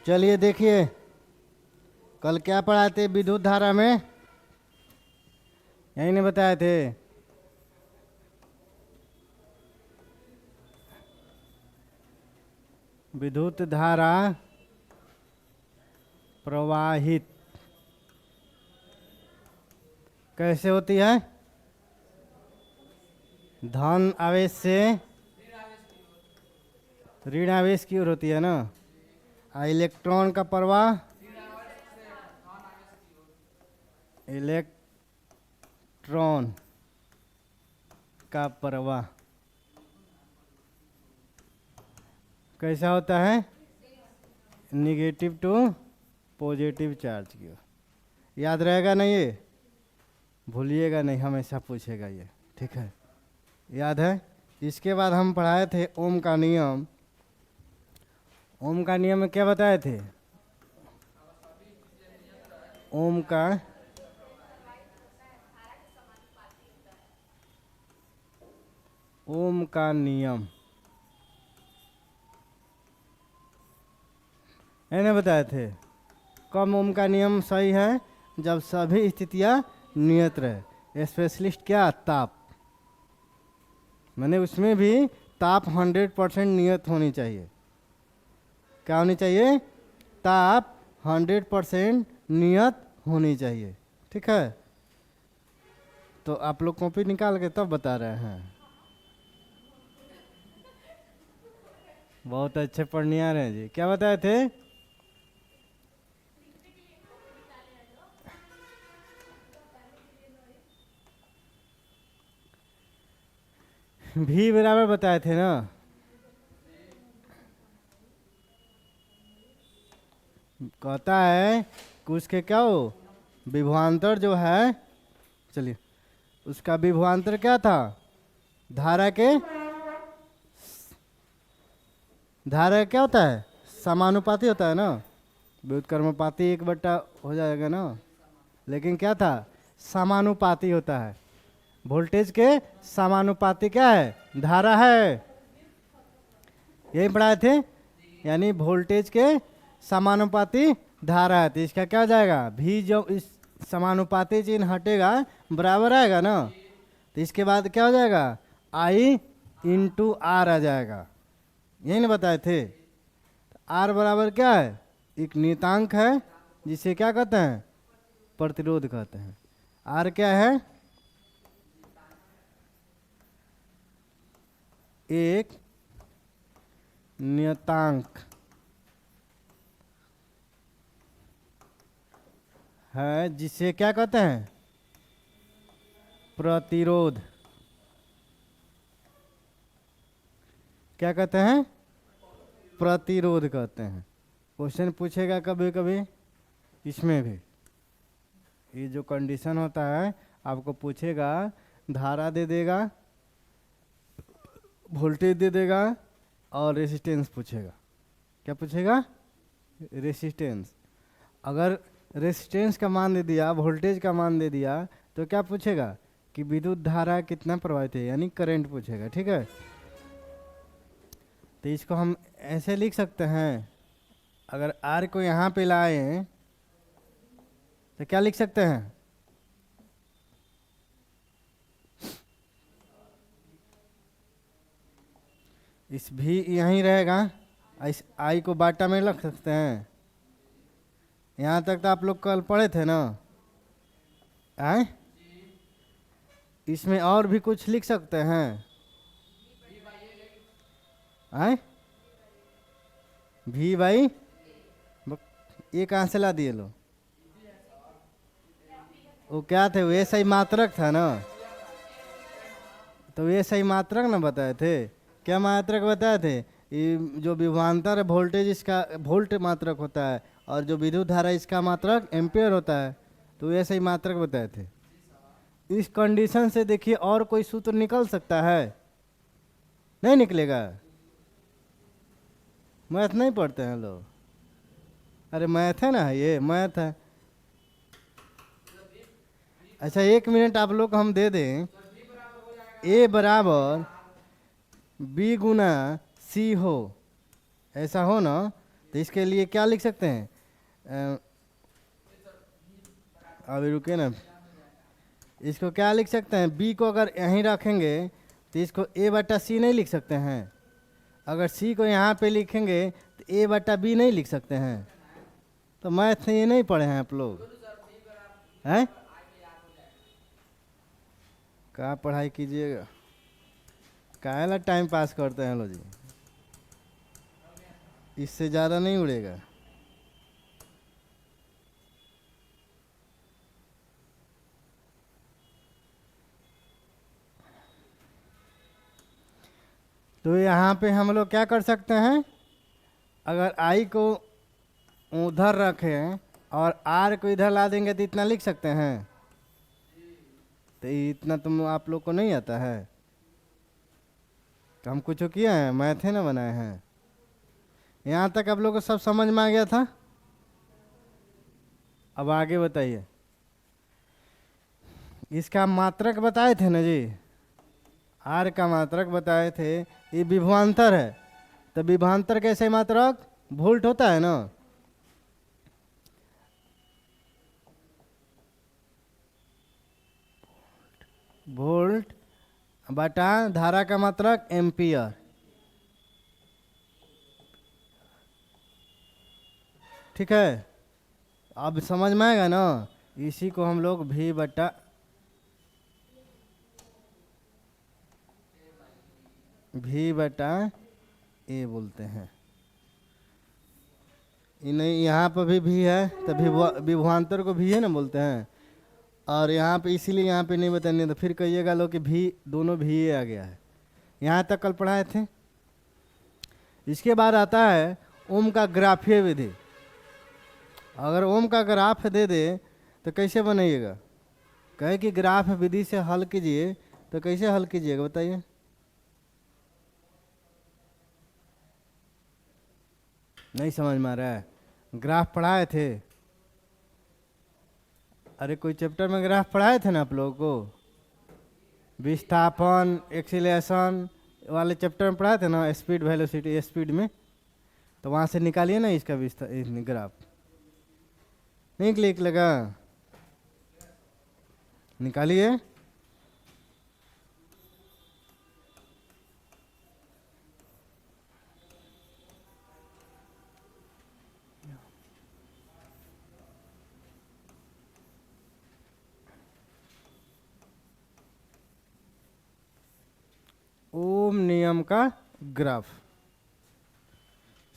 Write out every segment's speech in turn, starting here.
चलिए देखिए, कल क्या पढ़ाए थे विद्युत धारा में? यही नहीं बताए थे? विद्युत धारा प्रवाहित कैसे होती है? धन आवेश से ऋण आवेश की ओर होती है ना। इलेक्ट्रॉन का प्रवाह इलेक्ट्रॉन का प्रवाह कैसा होता है? निगेटिव टू पॉजिटिव चार्ज की ओर। याद रहेगा नहीं? ये भूलिएगा नहीं, हमेशा पूछेगा ये, ठीक है? याद है? इसके बाद हम पढ़ाए थे ओम का नियम। ओम का नियम में क्या बताए थे? ओम का नियम मैंने बताए थे। कब ओम का नियम सही है? जब सभी स्थितियां नियत रहे। स्पेशलिस्ट क्या? ताप। मैंने उसमें भी ताप 100% नियत होनी चाहिए। क्या होनी चाहिए? ताप 100% नियत होनी चाहिए, ठीक है? तो आप लोग कॉपी निकाल के तब बता रहे हैं। बहुत अच्छे पढ़नियार हैं जी। क्या बताए थे? भी बराबर बताए थे ना। कहता है कि उसके क्या हो, विभवांतर जो है, चलिए उसका विभवांतर क्या था? धारा क्या होता है? समानुपाती होता है ना। व्युत्क्रमानुपाती 1/, हो जाएगा ना। लेकिन क्या था? समानुपाती होता है। वोल्टेज के समानुपाती क्या है? धारा है। यही पढ़ाए थे। यानी वोल्टेज के समानुपाती धारा है, तो इसका क्या हो जाएगा? भी जो इस समानुपाती चिन्ह हटेगा बराबर आएगा ना, तो इसके बाद क्या हो जाएगा? I इंटू आर आ जाएगा। यही ना बताए थे। आर बराबर क्या है? एक नियतांक है जिसे क्या कहते हैं? प्रतिरोध कहते हैं। आर क्या है? एक नियतांक है जिसे क्या कहते हैं? प्रतिरोध। क्या कहते हैं? प्रतिरोध कहते हैं। क्वेश्चन पूछेगा कभी कभी इसमें भी। ये जो कंडीशन होता है आपको पूछेगा, धारा दे देगा, वोल्टेज दे देगा और रेसिस्टेंस पूछेगा। क्या पूछेगा? रेसिस्टेंस। अगर रेसिस्टेंस का मान दे दिया, वोल्टेज का मान दे दिया, तो क्या पूछेगा कि विद्युत धारा कितना प्रवाहित है, यानी करंट पूछेगा, ठीक है? तो इसको हम ऐसे लिख सकते हैं। अगर आर को यहाँ पे लाए तो क्या लिख सकते हैं? इस भी यहीं रहेगा, इस आई को बाटा में रख सकते हैं। यहाँ तक तो आप लोग कल पढ़े थे ना। आए? इसमें और भी कुछ लिख सकते हैं। आए? भी भाई ये कहाँ से ला दिए लो? वो क्या थे? वे सही मात्रक था ना। तो वे सही मात्रक ना बताए थे। क्या मात्रक बताए थे? ये जो विभवांतर वोल्टेज इसका वोल्ट मात्रक होता है, और जो विद्युत धारा इसका मात्रक एम्पियर होता है। तो ये सही मात्रक बताए थे। इस कंडीशन से देखिए और कोई सूत्र निकल सकता है? नहीं निकलेगा। मैथ नहीं पढ़ते हैं लोग? अरे मैथ है ना, ये मैथ है। अच्छा 1 मिनट आप लोग हम दे दें। ए बराबर बी गुना सी हो, ऐसा हो ना, तो इसके लिए क्या लिख सकते हैं? अ, अभी रुके ना, इसको क्या लिख सकते हैं? बी को अगर यहीं रखेंगे तो इसको ए बटा सी नहीं लिख सकते हैं? अगर सी को यहाँ पे लिखेंगे तो ए बटा बी नहीं लिख सकते हैं? तो मैथ ये नहीं पढ़े हैं आप लोग हैं? क्या पढ़ाई कीजिएगा, काहे टाइम पास करते हैं लो जी, इससे ज़्यादा नहीं उड़ेगा। तो यहाँ पे हम लोग क्या कर सकते हैं? अगर आई को उधर रखें और आर को इधर ला देंगे तो इतना लिख सकते हैं? तो इतना तुम आप लोग को नहीं आता है? तो हम कुछ किए हैं, मैथ है ना बनाए हैं। यहाँ तक आप लोग को सब समझ में आ गया था? अब आगे बताइए। इसका मात्रक बताए थे ना जी, आर का मात्रक बताए थे, ये विभवांतर है। तो विभवांतर कैसे मात्रक? वोल्ट होता है ना। वोल्ट बटा धारा का मात्रक एम्पियर। ठीक है, अब समझ में आएगा ना। इसी को हम लोग भी बटा ए बोलते हैं। नहीं, यहाँ पर भी है, तभी विभवांतर को भी है ना बोलते हैं। और यहाँ पे इसीलिए यहाँ पे नहीं बताने, तो फिर कहिएगा लोग कि भी दोनों भी ये आ गया है। यहाँ तक कल पढ़ाए थे। इसके बाद आता है ओम का ग्राफीय विधि। अगर ओम का ग्राफ दे दे तो कैसे बनाइएगा? कहे कि ग्राफ विधि से हल कीजिए, तो कैसे हल कीजिएगा बताइए? नहीं समझ में आ रहा है? ग्राफ पढ़ाए थे? अरे कोई चैप्टर में ग्राफ पढ़ाए थे ना आप लोगों को? विस्थापन, एक्सीलरेशन वाले चैप्टर में पढ़ाए थे ना, स्पीड वेलोसिटी स्पीड में। तो वहाँ से निकालिए ना इसका ग्राफ। नहीं क्लिक लगा? निकालिए। ओम नियम का ग्राफ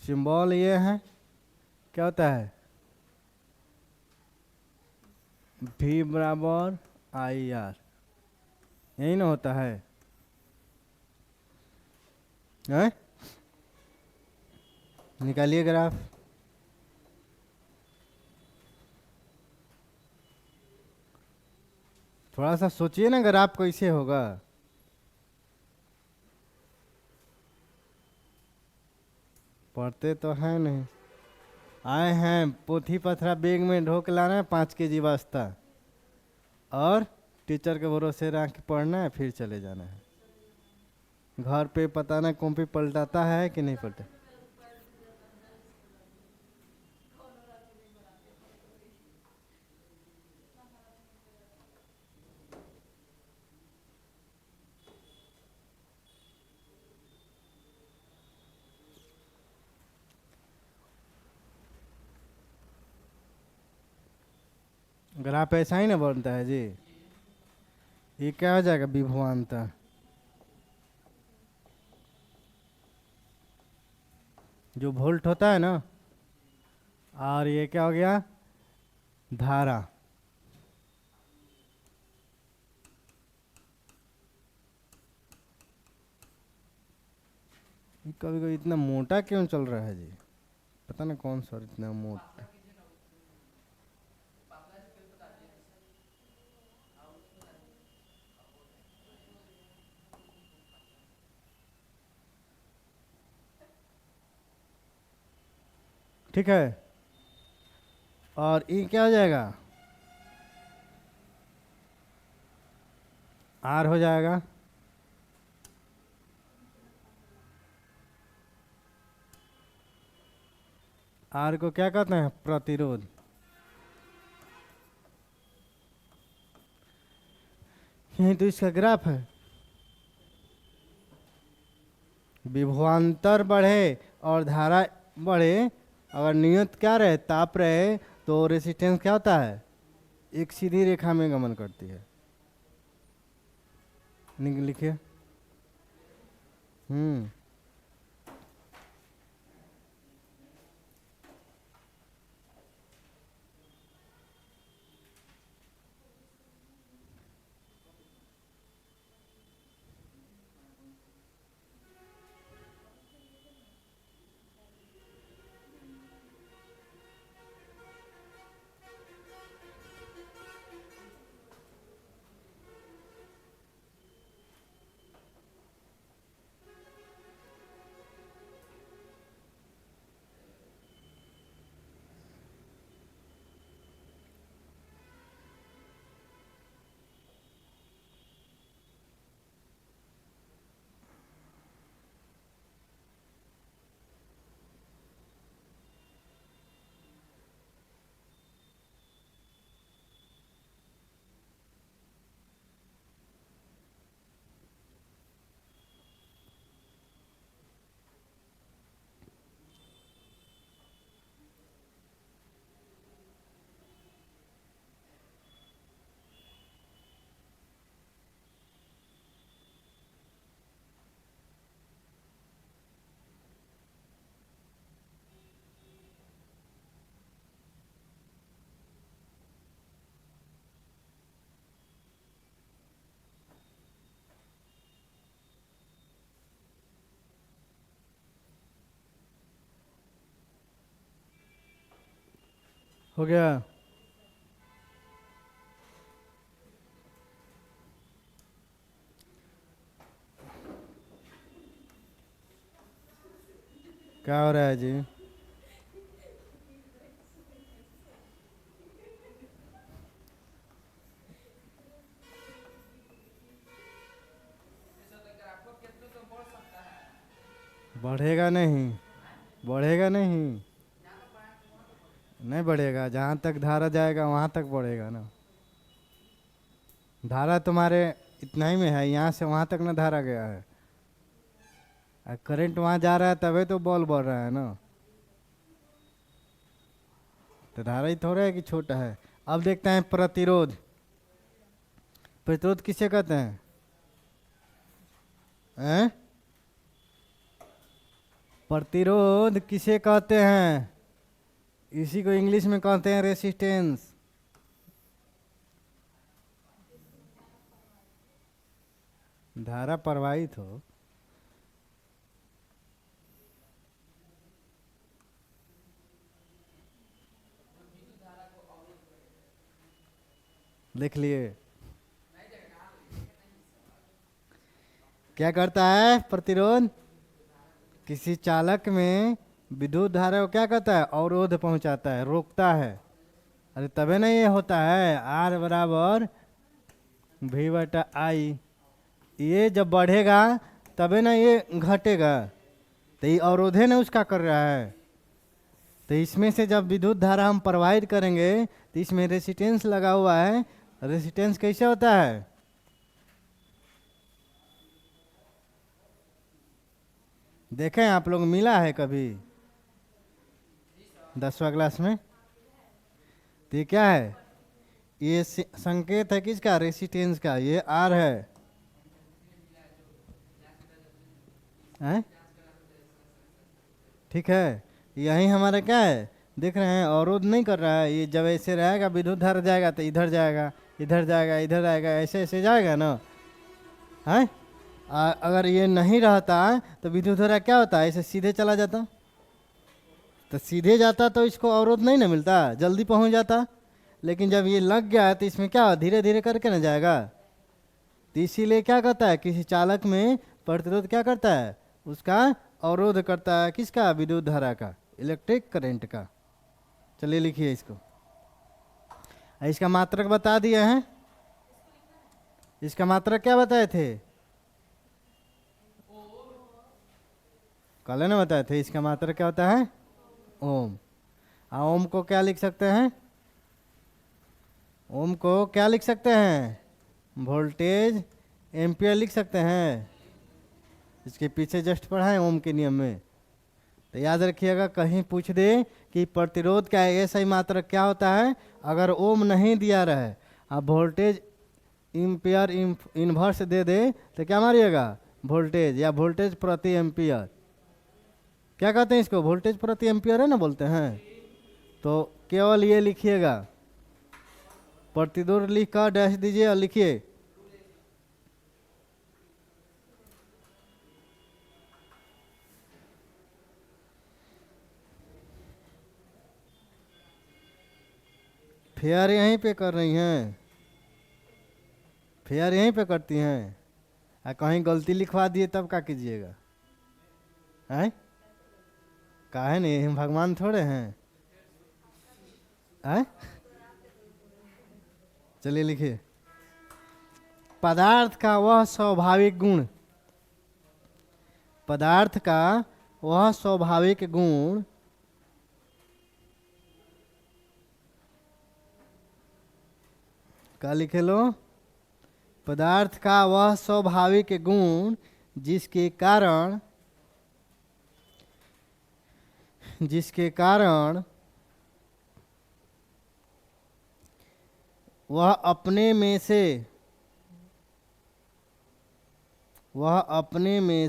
सिंबल ये है, क्या होता है? V बराबर आई आर, यही ना होता है? निकालिए ग्राफ। थोड़ा सा सोचिए ना, ग्राफ कैसे होगा? पढ़ते तो हैं नहीं, आए हैं पोथी पथरा बैग में ढोक लाना है 5 kg वास्ता, और टीचर के भरोसे रख के पढ़ना है, फिर चले जाना है। घर पे पता ना कॉपी पलटाता है कि नहीं पलटा। ग्राफ ऐसा ही ना बनता है जी। ये क्या हो जाएगा? विभवांतर। जो वोल्ट होता है ना, और ये क्या हो गया? धारा। कभी कभी इतना मोटा क्यों चल रहा है जी? पता ना कौन सा इतना मोटा। ठीक है, और ये क्या हो जाएगा? आर हो जाएगा। आर को क्या कहते हैं? प्रतिरोध। यही तो इसका ग्राफ है। विभवांतर बढ़े और धारा बढ़े, अगर नियत क्या रहे, ताप रहे, तो रेसिस्टेंस क्या होता है? एक सीधी रेखा में गमन करती है। लिखिए। हो गया। क्या हो रहा है जी? बढ़ेगा नहीं, बढ़ेगा नहीं, नहीं बढ़ेगा। जहाँ तक धारा जाएगा वहाँ तक बढ़ेगा ना। धारा तुम्हारे इतना ही में है, यहाँ से वहाँ तक ना धारा गया है। करंट वहाँ जा रहा है तभी तो बॉल बढ़ रहा है ना। तो धारा ही थोड़ा है कि छोटा है। अब देखते हैं प्रतिरोध। प्रतिरोध किसे कहते हैं? प्रतिरोध किसे कहते हैं? इसी को इंग्लिश में कहते हैं रेसिस्टेंस। धारा प्रवाहित हो, लिख लिए। क्या करता है प्रतिरोध? किसी चालक में विद्युत धारा को क्या कहता है? अवरोध पहुंचाता है, रोकता है। अरे तबे ना ये होता है आर बराबर वी बटा आई। ये जब बढ़ेगा तबे ना ये घटेगा। तो ये अवरोधे ना उसका कर रहा है। तो इसमें से जब विद्युत धारा हम प्रवाहित करेंगे तो इसमें रेसिस्टेंस लगा हुआ है। रेसिस्टेंस कैसे होता है? देखें आप लोग, मिला है कभी 10वां क्लास में? तो ये क्या है? ये संकेत है किसका? रेसिस्टेंस का। ये आर है, ठीक है। यही हमारा क्या है, देख रहे हैं, अवरोध नहीं कर रहा है। ये जब ऐसे रहेगा विद्युत धारा जाएगा तो इधर जाएगा, इधर जाएगा, इधर आएगा, ऐसे ऐसे जाएगा ना, है। अगर ये नहीं रहता तो विद्युत धारा क्या होता है, ऐसे सीधे चला जाता। तो सीधे जाता तो इसको अवरोध नहीं ना मिलता, जल्दी पहुंच जाता। लेकिन जब ये लग गया तो इसमें क्या धीरे धीरे करके ना जाएगा। तो इसीलिए क्या करता है, किसी चालक में प्रतिरोध क्या करता है, उसका अवरोध करता है। किसका? विद्युत धारा का, इलेक्ट्रिक करंट का। चलिए लिखिए इसको। इसका मात्रक बता दिए हैं। इसका मात्रक क्या बताए थे? कल ना बताए थे। इसका मात्रक क्या होता है? ओम। ओम को क्या लिख सकते हैं? ओम को क्या लिख सकते हैं? वोल्टेज एम्पियर लिख सकते हैं। इसके पीछे जस्ट पढ़ा है ओम के नियम में। तो याद रखिएगा, कहीं पूछ दे कि प्रतिरोध का ऐसा मात्रक क्या होता है, अगर ओम नहीं दिया रहे, अब वोल्टेज एम्पियर इन्वर्स दे दे तो क्या मारिएगा? वोल्टेज या वोल्टेज प्रति एम्पियर। क्या कहते हैं इसको? वोल्टेज प्रति एम्पियर है ना बोलते हैं। तो केवल ये लिखिएगा, प्रतिरोध लिख कर डैश दीजिए और लिखिए फेयर यहीं पे कर रही हैं, फेयर यहीं पे करती हैं। कहीं गलती लिखवा दिए तब क्या कीजिएगा? हैं? काहे नहीं, हम भगवान थोड़े हैं। हैं? चलिए लिखिए, पदार्थ का वह स्वाभाविक गुण, पदार्थ का वह स्वाभाविक गुण क्या लिखे लो? पदार्थ का वह स्वाभाविक गुण जिसके कारण वह अपने में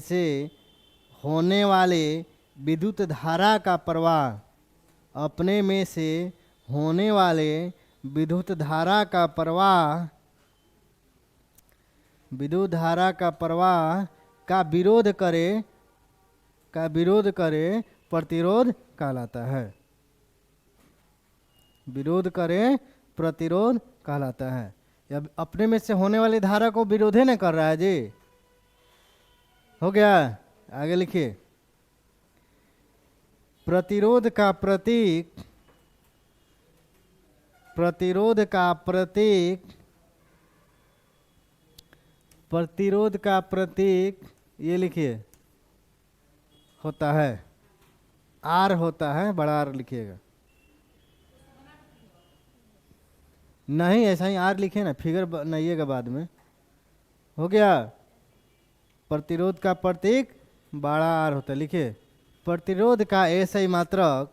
से होने वाले विद्युत धारा का प्रवाह, अपने में से होने वाले विद्युत धारा का प्रवाह का विरोध करे प्रतिरोध कहलाता है। विरोध करे प्रतिरोध कहलाता है। अब अपने में से होने वाली धारा को विरोधे न कर रहा है जी। हो गया? आगे लिखिए, प्रतिरोध का प्रतीक ये लिखिए होता है आर, होता है बड़ा आर लिखिएगा। नहीं ऐसा ही आर लिखे ना, फिगर बनाइएगा बाद में। हो गया? प्रतिरोध का प्रतीक बड़ा आर होता है, लिखिए प्रतिरोध का एसआई मात्रक,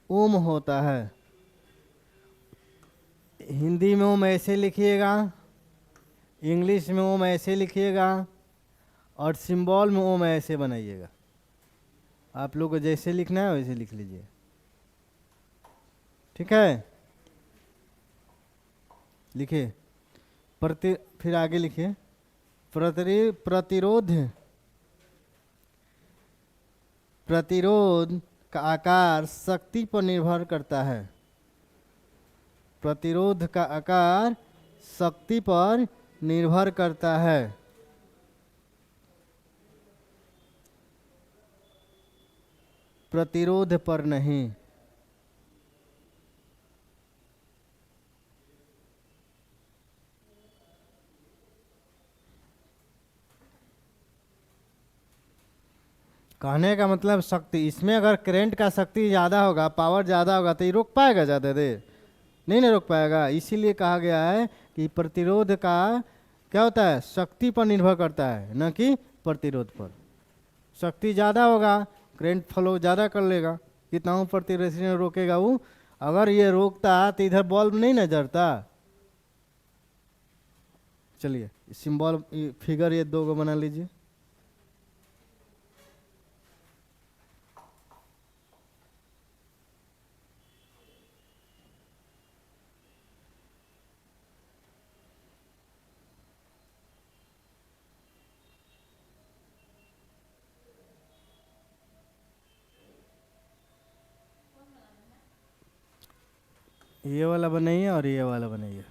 ओम होता है। हिंदी में ओम ऐसे लिखिएगा, इंग्लिश में ओम ऐसे लिखिएगा, और सिंबल में ओम ऐसे बनाइएगा। आप लोग को जैसे लिखना है वैसे लिख लीजिए, ठीक है? लिखिए फिर आगे लिखिए, प्रतिरोध का आकार शक्ति पर निर्भर करता है। प्रतिरोध का आकार शक्ति पर निर्भर करता है। प्रतिरोध पर नहीं। कहने का मतलब शक्ति, इसमें अगर करंट का शक्ति ज़्यादा होगा, पावर ज़्यादा होगा, तो ये रोक पाएगा ज़्यादा देर? नहीं ना रोक पाएगा। इसीलिए कहा गया है कि प्रतिरोध का क्या होता है, शक्ति पर निर्भर करता है, न कि प्रतिरोध पर। शक्ति ज़्यादा होगा, करंट फ्लो ज़्यादा कर लेगा, कितना प्रति रेजिस्टेंस रोकेगा वो। अगर ये रोकता तो इधर बल्ब नहीं न जलता। चलिए सिंबल फिगर ये दो को बना लीजिए। ये वाला बनाइए और ये वाला बनाइए।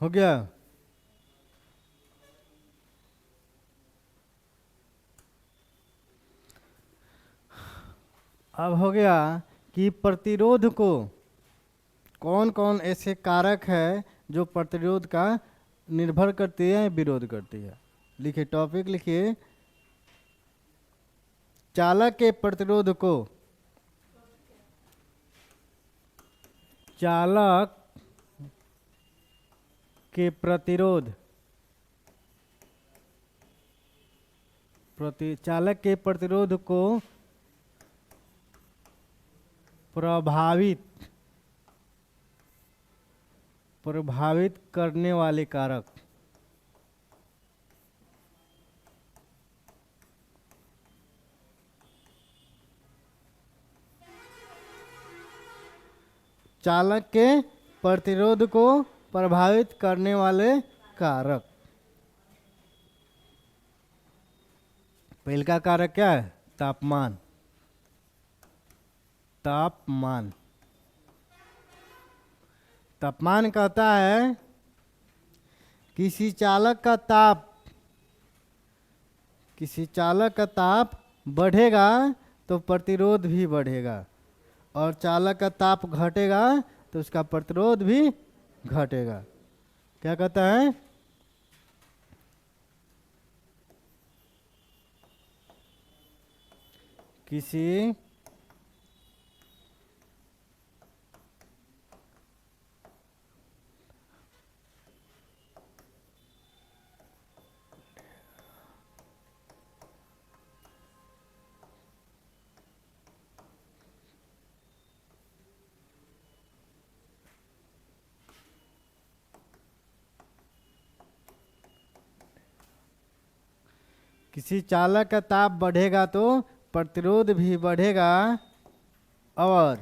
हो गया। अब हो गया कि प्रतिरोध को कौन कौन ऐसे कारक है जो प्रतिरोध का निर्भर करती है, विरोध करती है। लिखिए, टॉपिक लिखिए, चालक के प्रतिरोध को, चालक के प्रतिरोध, चालक के प्रतिरोध को प्रभावित करने वाले कारक। चालक के प्रतिरोध को प्रभावित करने वाले कारक। पहले का कारक क्या है? तापमान। तापमान तापमान कहता है किसी चालक का ताप बढ़ेगा तो प्रतिरोध भी बढ़ेगा, और चालक का ताप घटेगा तो उसका प्रतिरोध भी घटेगा। क्या कहता है? किसी किसी चालक का ताप बढ़ेगा तो प्रतिरोध भी बढ़ेगा, और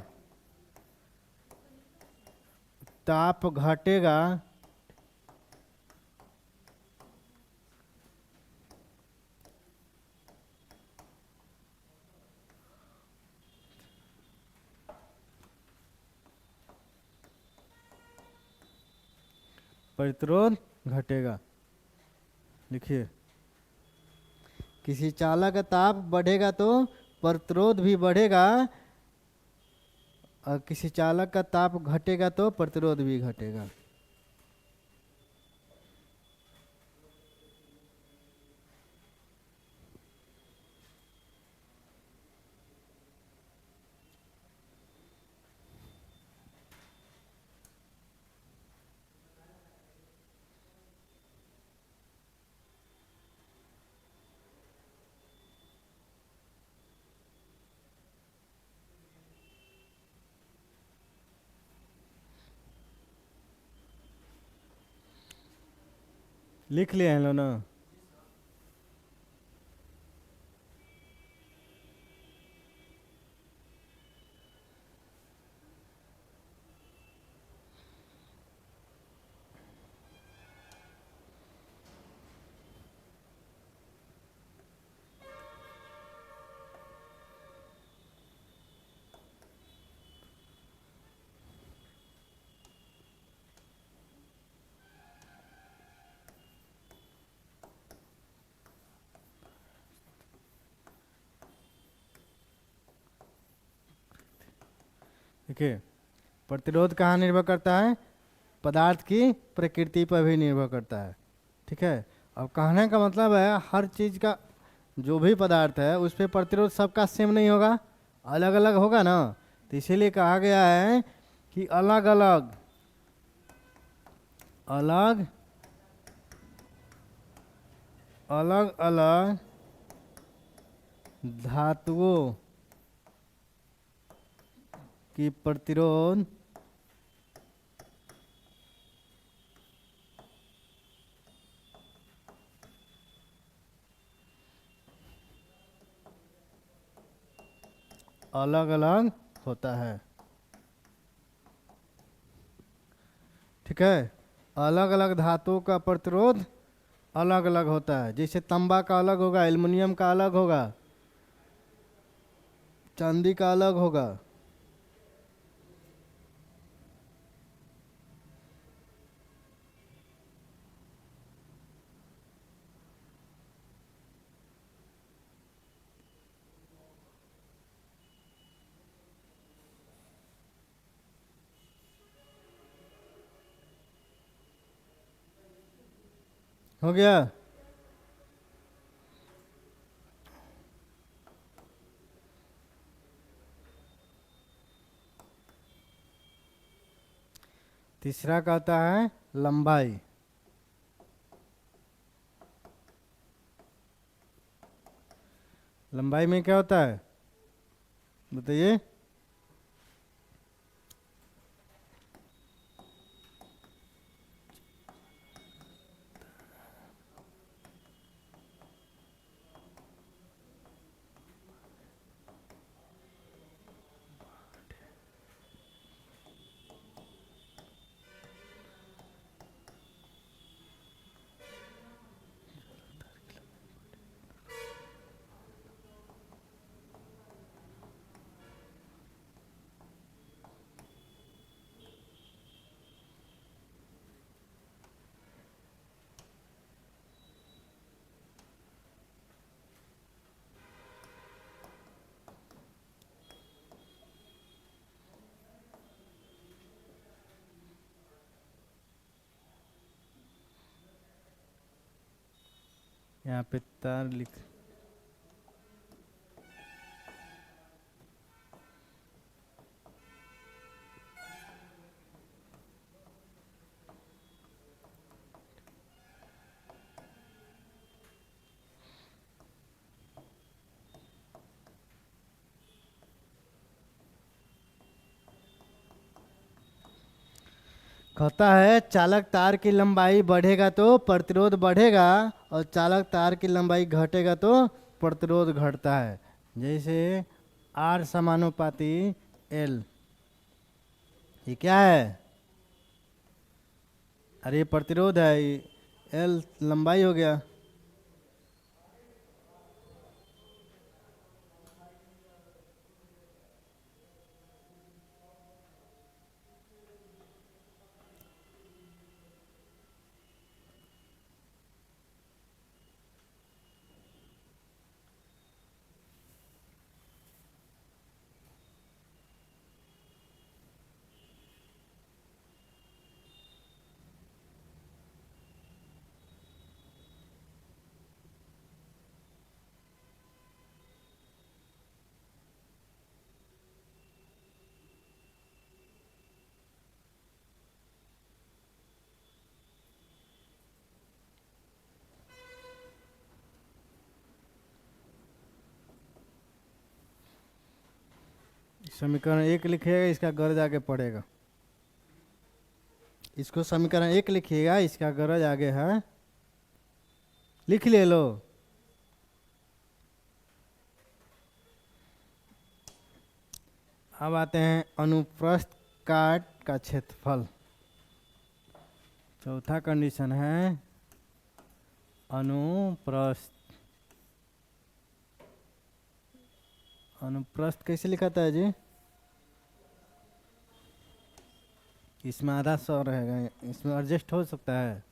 ताप घटेगा प्रतिरोध घटेगा। लिखिए, किसी चालक का ताप बढ़ेगा तो प्रतिरोध भी बढ़ेगा, और किसी चालक का ताप घटेगा तो प्रतिरोध भी घटेगा। लिख लिए हैं लोग ना? देखिए, प्रतिरोध कहाँ निर्भर करता है? पदार्थ की प्रकृति पर भी निर्भर करता है। ठीक है। अब कहने का मतलब है हर चीज का, जो भी पदार्थ है उस पर प्रतिरोध सबका सेम नहीं होगा, अलग अलग होगा ना। तो इसीलिए कहा गया है कि अलग अलग अलग अलग अलग धातुओं की प्रतिरोध अलग अलग होता है। ठीक है। अलग अलग धातुओं का प्रतिरोध अलग अलग होता है। जैसे तांबा का अलग होगा, एल्युमिनियम का अलग होगा, चांदी का अलग होगा। हो गया। तीसरा कहता है लंबाई। लंबाई में क्या होता है बताइए। यहाँ पे तार लिख। कहता है चालक तार की लंबाई बढ़ेगा तो प्रतिरोध बढ़ेगा और चालक तार की लंबाई घटेगा तो प्रतिरोध घटता है। जैसे आर समानुपाती एल, ये क्या है? अरे ये प्रतिरोध है, एल लंबाई हो गया। समीकरण 1 लिखिएगा, इसका गरज आगे पड़ेगा। इसको समीकरण 1 लिखिएगा, इसका गरज आगे है, लिख ले लो। अब आते हैं अनुप्रस्थ काट का क्षेत्रफल। चौथा कंडीशन है अनुप्रस्थ। अनुप्रस्थ कैसे लिखाता है जी? इसमें आधा 100 रहेगा, इसमें एडजस्ट हो सकता है।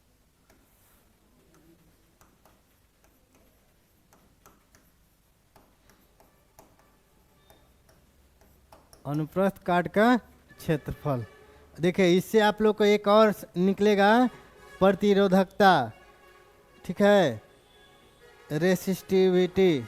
अनुप्रस्थ काट का क्षेत्रफल। देखिए इससे आप लोग को एक और निकलेगा प्रतिरोधकता, ठीक है, रेसिस्टिविटी।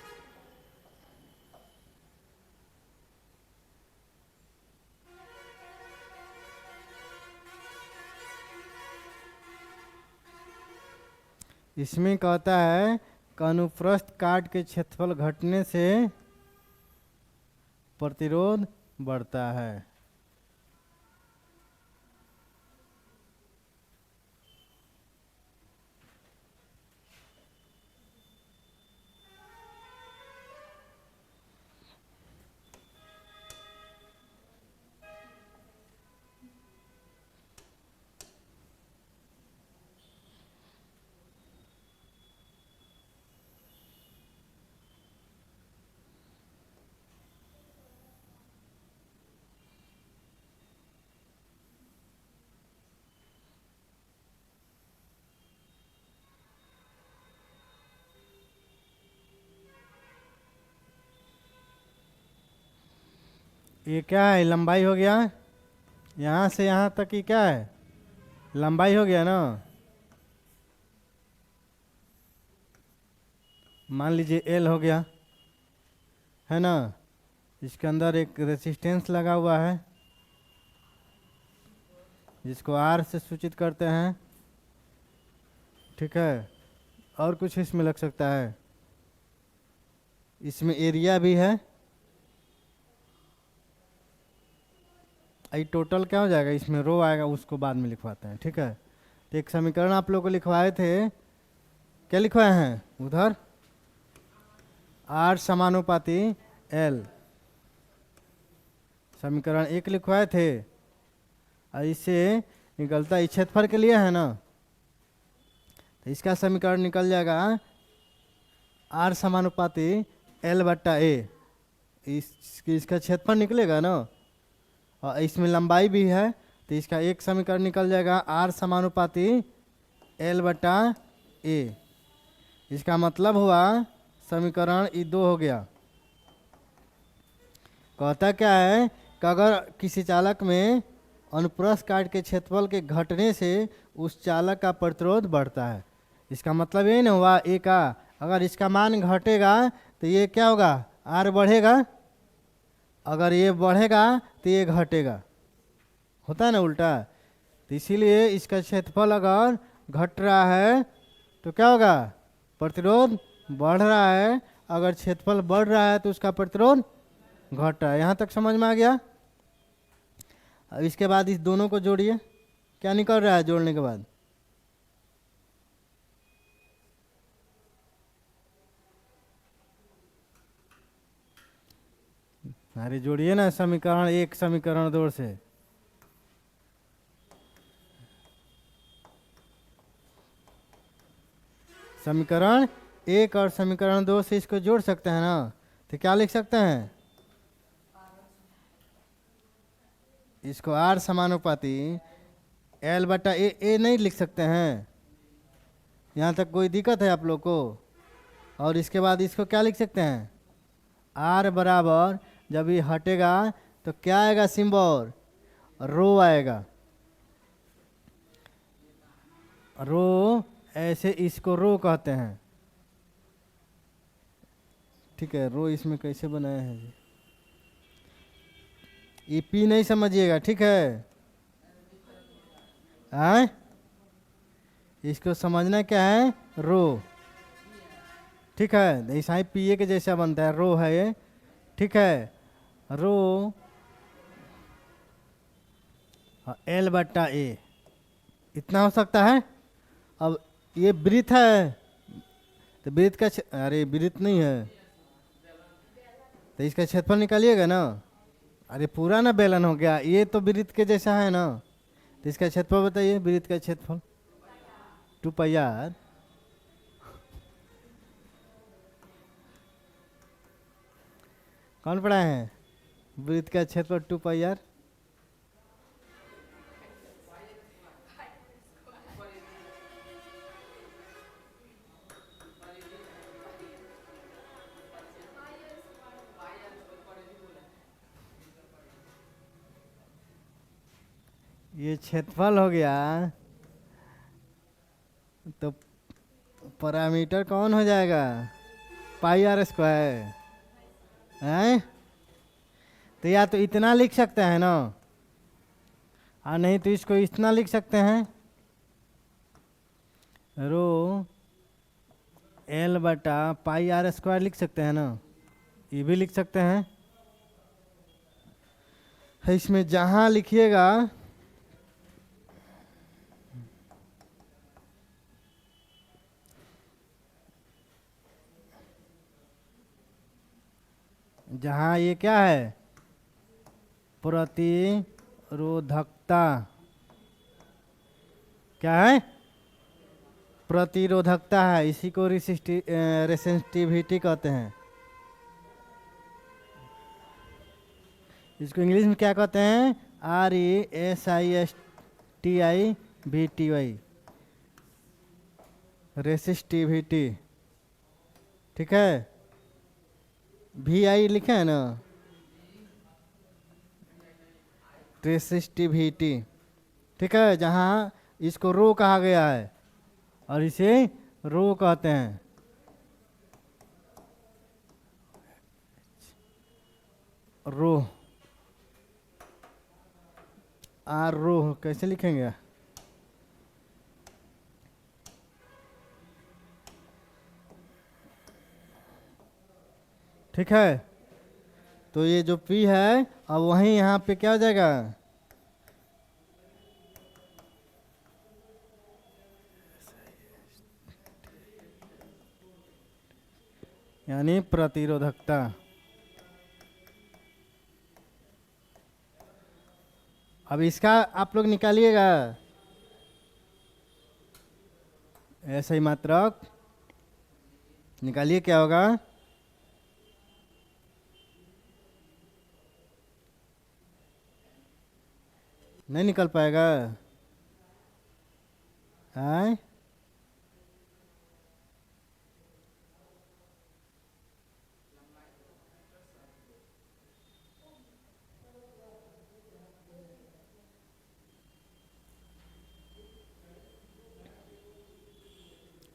इसमें कहता है कि अनुप्रस्थ काट के क्षेत्रफल घटने से प्रतिरोध बढ़ता है। ये क्या है? लंबाई हो गया। यहाँ से यहाँ तक की क्या है? लंबाई हो गया ना। मान लीजिए एल हो गया, है ना, इसके अंदर एक रेसिस्टेंस लगा हुआ है जिसको आर से सूचित करते हैं, ठीक है। और कुछ इसमें लग सकता है, इसमें एरिया भी है। आई टोटल क्या हो जाएगा, इसमें रो आएगा, उसको बाद में लिखवाते हैं, ठीक है। तो एक समीकरण आप लोग को लिखवाए थे, क्या लिखवाए हैं उधर, आर समानुपाती एल, समीकरण 1 लिखवाए थे। और इससे निकलता है क्षेत्रफल के लिए, है ना, तो इसका समीकरण निकल जाएगा आर समानुपाती एल बट्टा ए, इसका क्षेत्रफल निकलेगा ना, और इसमें लंबाई भी है, तो इसका एक समीकरण निकल जाएगा आर समानुपाती एल बट्टा ए। इसका मतलब हुआ समीकरण ई 2 हो गया। कहता क्या है कि अगर किसी चालक में अनुप्रस्थ काट के क्षेत्रफल के घटने से उस चालक का प्रतिरोध बढ़ता है, इसका मतलब ये ना हुआ ए का, अगर इसका मान घटेगा तो ये क्या होगा, आर बढ़ेगा, अगर ये बढ़ेगा तो ये घटेगा, होता है ना उल्टा। तो इसीलिए इसका क्षेत्रफल अगर घट रहा है तो क्या होगा, प्रतिरोध बढ़ रहा है, अगर क्षेत्रफल बढ़ रहा है तो उसका प्रतिरोध घट रहा है। यहाँ तक समझ में आ गया। अब इसके बाद इस दोनों को जोड़िए, क्या निकल रहा है जोड़ने के बाद, अरे जोड़िए ना, समीकरण 1 समीकरण 2 से। समीकरण 1 और समीकरण 2 से इसको जोड़ सकते हैं ना, तो क्या लिख सकते हैं, इसको आर समानुपाती एल बटा ए नहीं लिख सकते हैं, यहाँ तक कोई दिक्कत है आप लोग को। और इसके बाद इसको क्या लिख सकते हैं, आर बराबर, जब ये हटेगा तो क्या आएगा सिंबल, रो आएगा, रो, ऐसे इसको रो कहते हैं, ठीक है। रो इसमें कैसे बनाया है, ये पी नहीं समझिएगा, ठीक है। आए, इसको समझना क्या है, रो, ठीक है। ऐसा ही पीए के जैसा बनता है, रो है ये, ठीक है। रो एल बट्टा ए, इतना हो सकता है। अब ये वृत्त है, तो वृत्त का, अरे वृत्त नहीं है तो इसका क्षेत्रफल निकालिएगा ना, अरे पूरा ना बेलन हो गया, ये तो वृत्त के जैसा है ना, तो इसका क्षेत्रफल बताइए, वृत्त का क्षेत्रफल 2 पाई आर, कौन पढ़ा है, वृत्त का क्षेत्रफल 2 पाई आर। ये क्षेत्रफल हो गया, तो पैरामीटर कौन हो जाएगा, पाई आर स्क्वायर, है। तो या तो इतना लिख सकते हैं ना, और नहीं तो इसको इतना लिख सकते हैं, रो एल बटा पाई आर स्क्वायर लिख सकते हैं ना, ये भी लिख सकते हैं। इसमें जहां लिखिएगा जहाँ ये क्या है, प्रतिरोधकता, क्या है, प्रतिरोधकता है, इसी को रेसिस्टिविटी कहते हैं। इसको इंग्लिश में क्या कहते हैं, RESISTIVITY, रेसिस्टिविटी, ठीक है। VI लिखा है ना, रेसिस्टिविटी, ठीक है। जहाँ इसको रो कहा गया है और इसे रो कहते हैं, रो, आर रो कैसे लिखेंगे? ठीक है, तो ये जो पी है अब वहीं यहाँ पे क्या हो जाएगा? यानी प्रतिरोधकता। अब इसका आप लोग निकालिएगा ऐसे ही मात्रक निकालिए, क्या होगा? नहीं निकल पाएगा? आए,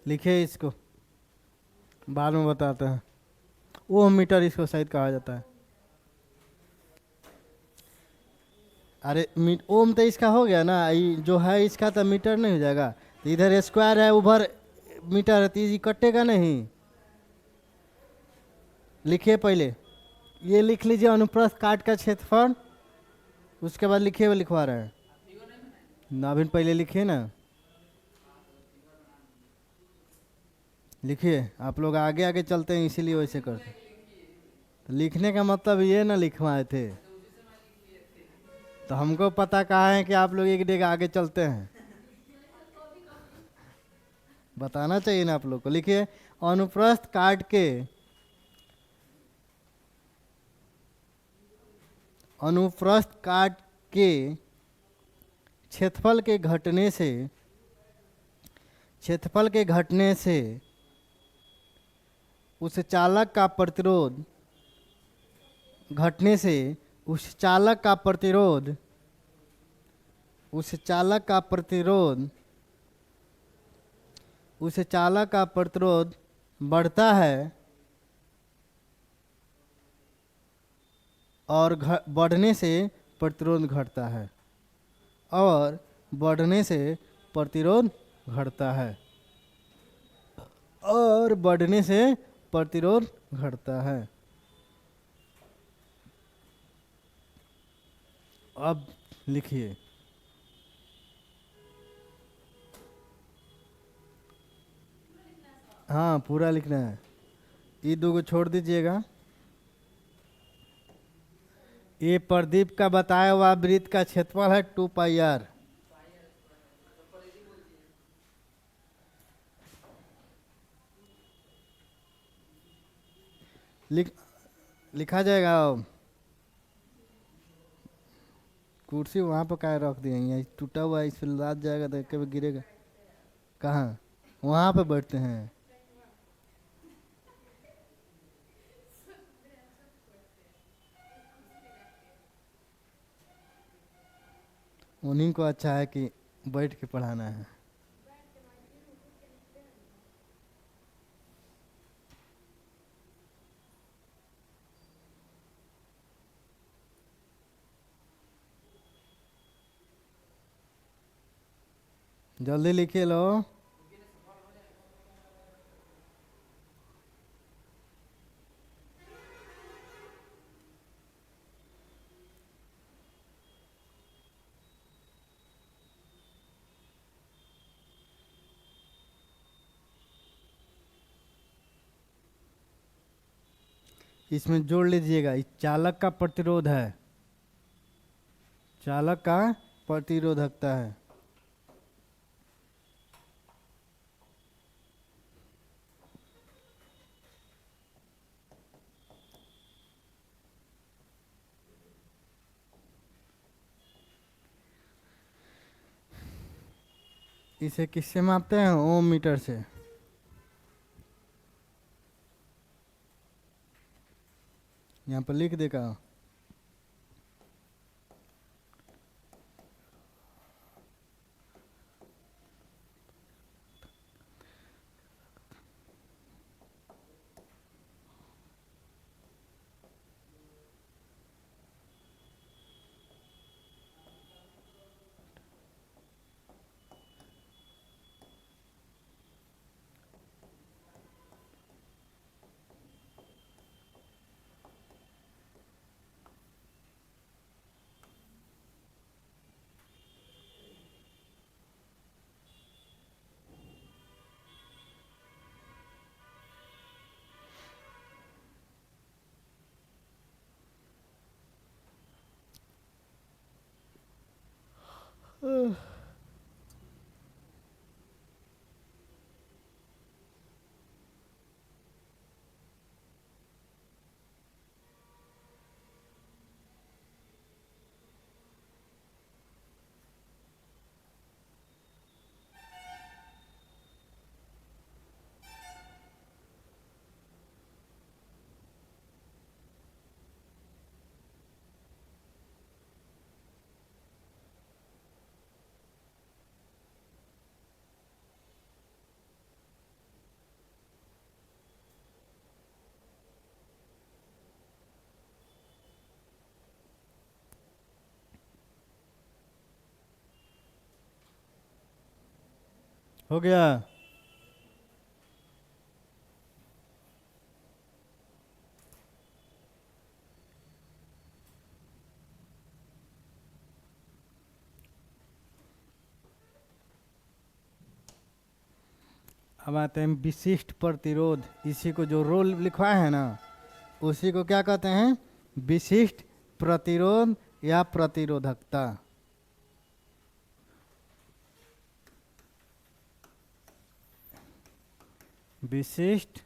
लिखिए इसको, बाद में बताते हैं। ओम मीटर इसको शायद कहा जाता है। अरे ओम तो इसका हो गया ना, ये जो है इसका तो मीटर नहीं हो जाएगा। तो इधर स्क्वायर है, उधर मीटर है, तो ये कटेगा नहीं। लिखिए पहले, ये लिख लीजिए अनुप्रस्थ काट का क्षेत्रफल, उसके बाद लिखिए, वो लिखवा रहे हैं नाभिन, पहले लिखिए ना। लिखिए, आप लोग आगे आगे चलते हैं इसीलिए वैसे करते हैं। तो लिखने का मतलब ये ना लिखवाए थे, तो हमको पता कहाँ है कि आप लोग एक डेग आगे चलते हैं, बताना चाहिए ना आप लोग को। लिखिए, अनुप्रस्थ काट के, अनुप्रस्थ काट के क्षेत्रफल के घटने से, क्षेत्रफल के घटने से उस चालक का प्रतिरोध घटने से उस चालक का प्रतिरोध, उस चालक का प्रतिरोध, उस चालक का प्रतिरोध बढ़ता है और बढ़ने से प्रतिरोध घटता है, और बढ़ने से प्रतिरोध घटता है, और बढ़ने से प्रतिरोध घटता है। अब लिखिए, हाँ पूरा लिखना है, ये दो को छोड़ दीजिएगा। ये प्रदीप का बताया हुआ वृत्त का क्षेत्रफल है 2πr। लिखा जाएगा। कुर्सी वहाँ पर क्या रख दिए, यहाँ टूटा हुआ है, इस पर लाद जाएगा तो कभी गिरेगा। कहाँ? वहाँ पे बैठते हैं। उन्हीं को अच्छा है कि बैठ के पढ़ाना है। जल्दी लिखिए लो। इसमें जोड़ लीजिएगा, इस चालक का प्रतिरोध है, चालक का प्रतिरोधकता है। इसे किससे मापते हैं? ओम मीटर से। यहाँ पर लिख देगा। हो गया। अब आते हैं विशिष्ट प्रतिरोध। इसी को जो रोल लिखवाए है ना, उसी को क्या कहते हैं? विशिष्ट प्रतिरोध या प्रतिरोधकता। विशिष्ट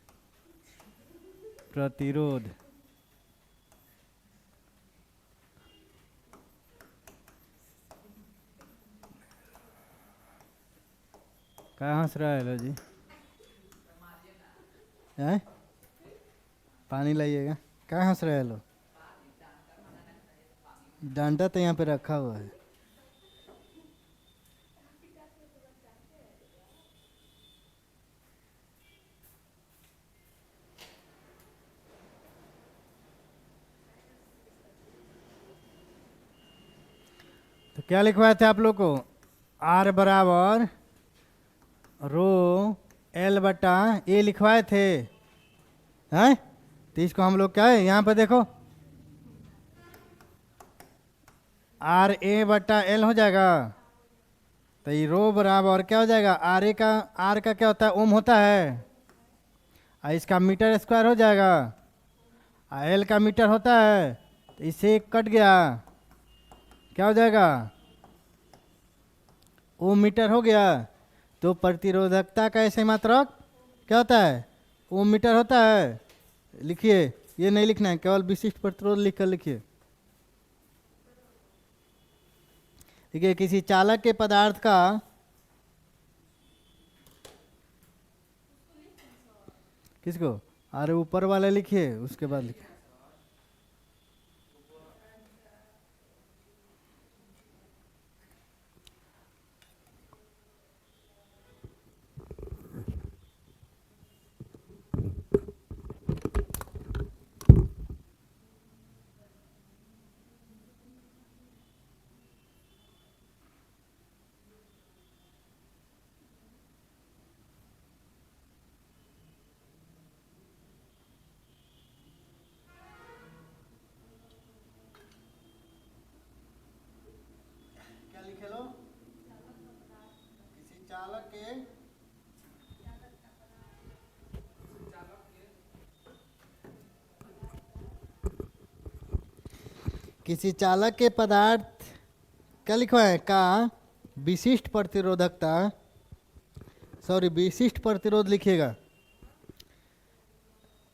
प्रतिरोध। क्या हंस रहा है लो जी? हैं? पानी लाइएगा। क्या हंस रहे हैं लो? डंडा तो यहाँ पे रखा हुआ है। तो क्या लिखवाए थे आप लोग को? आर बराबर रो एल बटा ए लिखवाए थे, हैं? तो इसको हम लोग क्या है, यहाँ पे देखो, आर ए बटा एल हो जाएगा। तो ये रो बराबर क्या हो जाएगा? आर ए का, आर का क्या होता है? ओम होता है। और इसका मीटर स्क्वायर हो जाएगा। और एल का मीटर होता है। तो इससे एक कट गया, क्या हो जाएगा? ओम मीटर हो गया। तो प्रतिरोधकता का ऐसे मात्रक क्या होता है? ओम मीटर होता है। लिखिए, ये नहीं लिखना है, केवल विशिष्ट प्रतिरोध लिखकर लिखिए। देखिए, किसी चालक के पदार्थ का किसको? अरे ऊपर वाले लिखिए, उसके बाद लिखिए। क्या लिखे लो? किसी चालक के किसी चालक के पदार्थ क्या लिखा है? का विशिष्ट प्रतिरोधकता, सॉरी विशिष्ट प्रतिरोध लिखिएगा।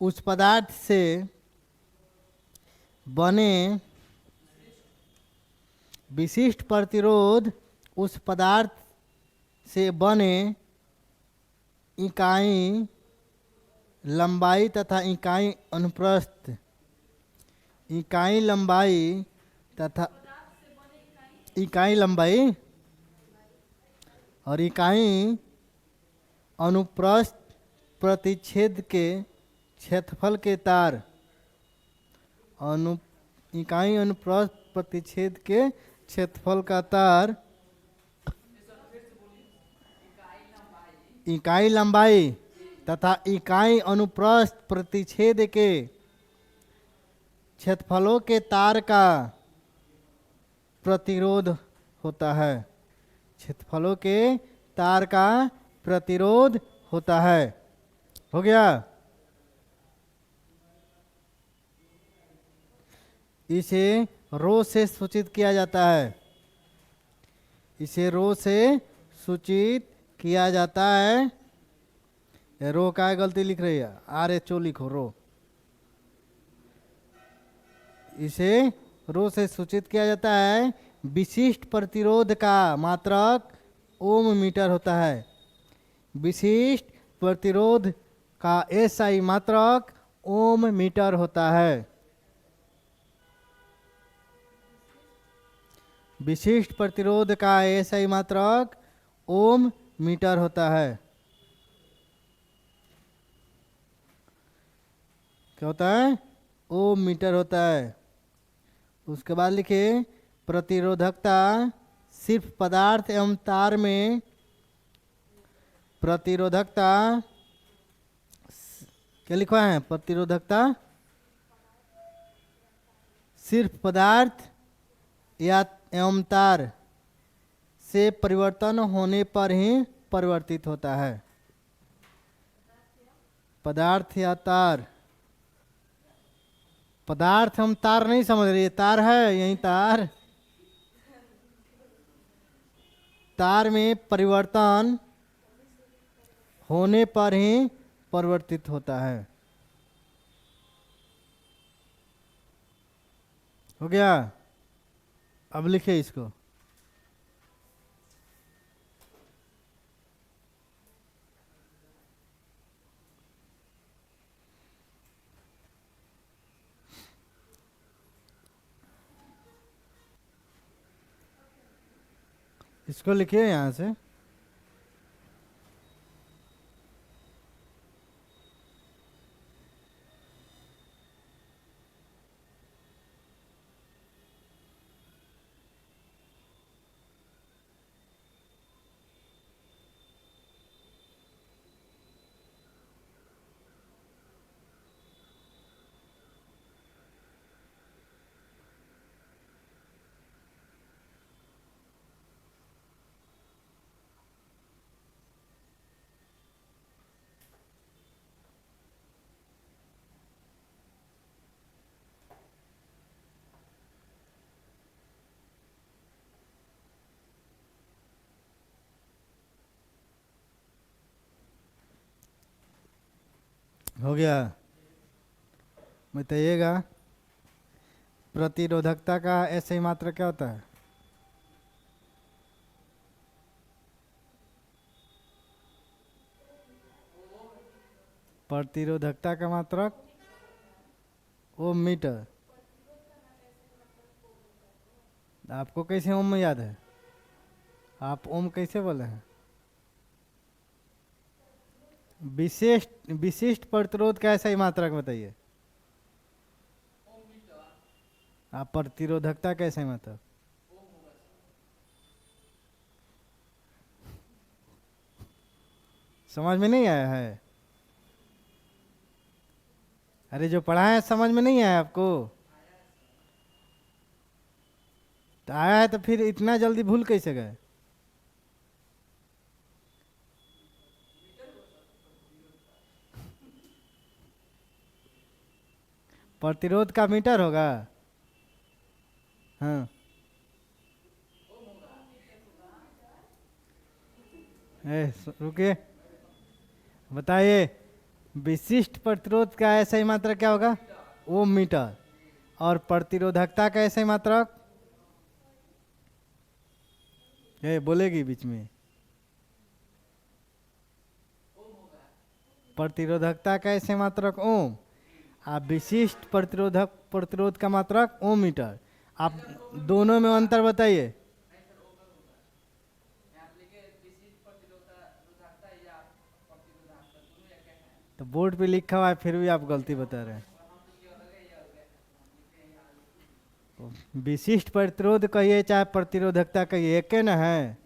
उस पदार्थ से बने विशिष्ट प्रतिरोध, उस पदार्थ से बने इकाई लंबाई तथा इकाई अनुप्रस्थ, इकाई लंबाई तथा इकाई लंबाई और इकाई अनुप्रस्थ प्रतिच्छेद के क्षेत्रफल के तार, इकाई अनुप्रस्थ प्रतिच्छेद के क्षेत्रफल का तार, इकाई लंबाई तथा इकाई अनुप्रस्थ प्रतिच्छेद के क्षेत्रफलों के तार का प्रतिरोध होता है। क्षेत्रफलों के तार का प्रतिरोध होता है। हो गया? इसे रो से सूचित किया जाता है। इसे रो से सूचित किया जाता है। रो का गलती लिख रही है, आर एच ओ लिखो रो। इसे रो से सूचित किया जाता है। विशिष्ट प्रतिरोध का मात्रक ओम मीटर होता है। विशिष्ट प्रतिरोध का एसआई मात्रक ओम मीटर होता है। विशिष्ट प्रतिरोध का एसआई मात्रक ओम मीटर होता है। क्या होता है? ओम मीटर होता है। उसके बाद लिखिए, प्रतिरोधकता सिर्फ पदार्थ एवं तार में प्रतिरोधकता क्या लिखा है? प्रतिरोधकता सिर्फ पदार्थ या एवं तार से परिवर्तन होने पर ही परिवर्तित होता है। पदार्थ या तार, पदार्थ हम तार नहीं समझ रहे, तार है यही तार। तार में परिवर्तन होने पर ही परिवर्तित होता है। हो गया? अब लिखिए इसको। इसको लिखिए यहां से। हो गया? बताइएगा, प्रतिरोधकता का ऐसे ही मात्रा क्या होता है? प्रतिरोधकता का मात्रक ओम मीटर। आपको कैसे ओम में याद है? आप ओम कैसे बोले हैं? विशिष्ट विशिष्ट प्रतिरोध का ऐसा ही मात्रक बताइए। आप प्रतिरोधकता कैसे ही मात्रक? समझ में नहीं आया है? अरे जो पढ़ा है समझ में नहीं आया आपको? तो आया है तो फिर इतना जल्दी भूल कैसे गए? प्रतिरोध का मीटर होगा। हाँ, रुकिए, बताइए। विशिष्ट प्रतिरोध का ऐसा ही मात्रक क्या होगा? ओम मीटर। और प्रतिरोधकता का ऐसा ही मात्रक? ये बोलेगी बीच में। प्रतिरोधकता का ऐसे मात्रक ओम। आप विशिष्ट प्रतिरोध का मात्रक ओम मीटर। आप दोनों में अंतर बताइए। तो बोर्ड पे लिखा हुआ है फिर भी आप गलती बता रहे हैं। विशिष्ट प्रतिरोध कहिए चाहे प्रतिरोधकता कहिए, एक न है।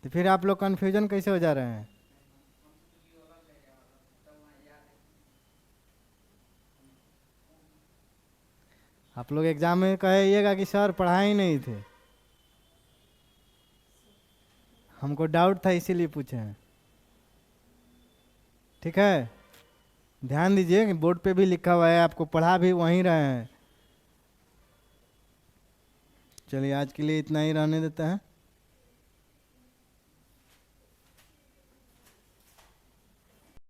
तो फिर आप लोग कंफ्यूजन कैसे हो जा रहे हैं? आप लोग एग्जाम में कहिएगा कि सर पढ़ाए ही नहीं थे, हमको डाउट था इसीलिए पूछे हैं। ठीक है, ध्यान दीजिए कि बोर्ड पे भी लिखा हुआ है, आपको पढ़ा भी वहीं रहे हैं। चलिए आज के लिए इतना ही रहने देते हैं।